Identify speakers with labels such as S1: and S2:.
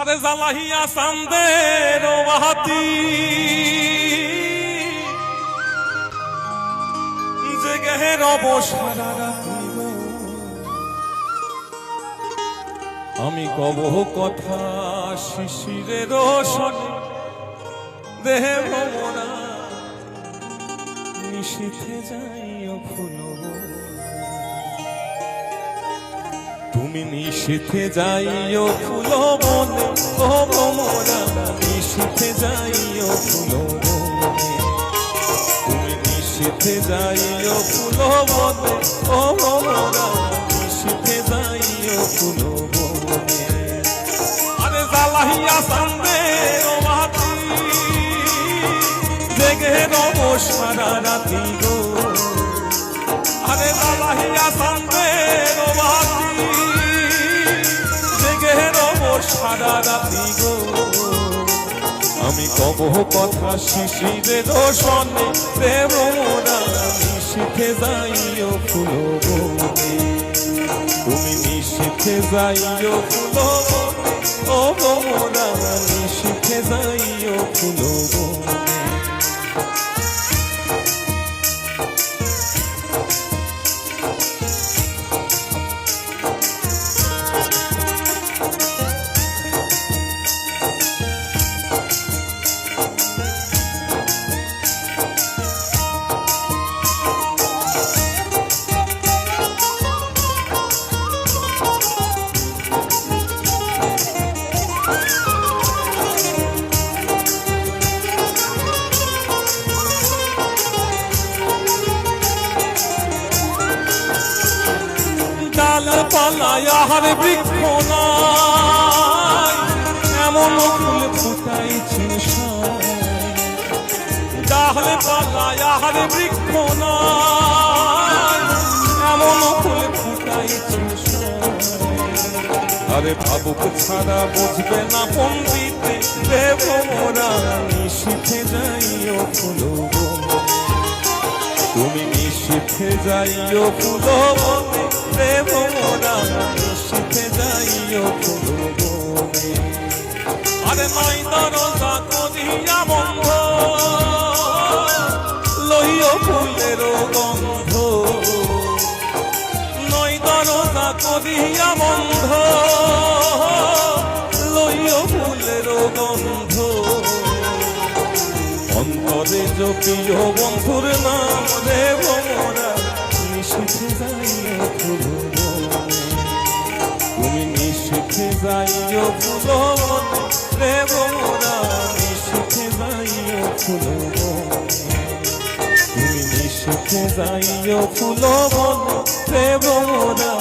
S1: আরে জ্বালাহিয়া চান্দের বাহাতি জেগে রব সারা রাতি আমি কব কথা শিশিরের রোশনে দেহে ভ্রমরা নিশীথে যাইও ফুল তুমি নিশীথে যাইও ফুল বনে ও ভ্রমরা নিশীথে যাইও ফুল বনে তুমি নিশীথে যাইও ফুল বনে ও ভ্রমরা নিশীথে যাইও ফুল বনে আরে জ্বালাহিয়া চান্দের বাতি জেগে রব সারা রাতি গো আরে জ্বালাহিয়া চান্দের বাতি জেগে রব সারা রাতি গো আমি কব কথা শিশিরের রোশনে দেব মোরা নিশীথে যাইও ফুল বনে তুমি নিশীথে যাইও ফুল বনে ও মোরা নিশীথে যাইও ফুল বনে পালায় হার বৃক্ষ নাই এমন ফুল ফুটাইছি ডালে পালায় হার বৃক্ষ নাই এমন ফুল ফুটাইছি আরে ভাবুক ছাড়া বুঝবে না পণ্ডিতে দেব মোরা নিশীথে যাইও ফুল তুমি নিশীথে যাইও ফুল বনে দেব মোরা নিশীথে যাইও ফুল বনে আরে নয় দরজা করিয়া বন্ধ লইও ফুলের গন্ধ নয় দরজা করিয়া বন্ধ লইও ফুলের গন্ধ অন্তরে জপিও বন্ধুর নাম দেব মোরা নিশীথে যাইও ফুল বনে তুমি নিশীথে যাইও ফুল বনে দেব মোরা নিশীথে যাইও ফুল বনে তুমি নিশীথে যাইও ফুল বনে দেব মোরা